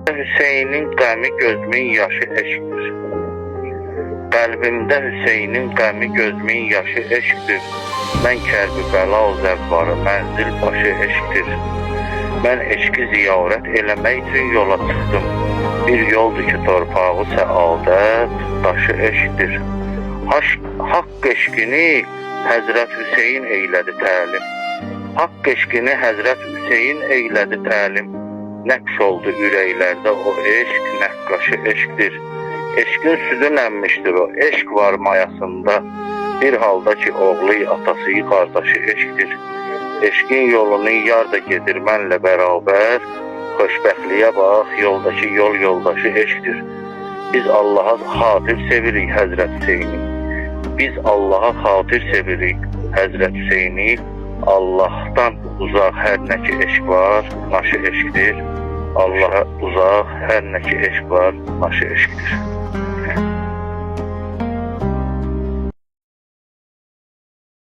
Hüseynin qəmi gözümün yaşı eşkdir. Qəlbimdə Hüseynin qəmi gözümün yaşı eşkdir. Mən Kərbəla zəvvarı mənzil başı eşkdir. Mən eşki ziyarət eləmək üçün yola çıxdım. Bir yoldur ki torpağı səadət daşı eşkdir. Haqq eşkini Həzrət Hüseyin eylədi təlim. Haqq eşkini Həzrət Hüseyin eylədi təlim. Nəqş oldu ürəklərdə o eşq, nəqqaşı eşkdir. Eşkin südünlənmişdir o, eşq var mayasında. Bir halda ki oğlu atası qardaşı eşkdir. Eşkin yolunu yar da gedir mənlə bərabər. Xoşbəxtliyə bax, yoldakı yol yoldaşı eşkdir. Biz Allaha xatir sevirik Həzrət Hüseyni. Biz Allaha xatir sevirik Həzrət Hüseyni. Allah'tan uzaq hər nə ki eşq var, naşı eşkdir. Allah'a uzaq hər nə ki eşq var, naşı eşkdir.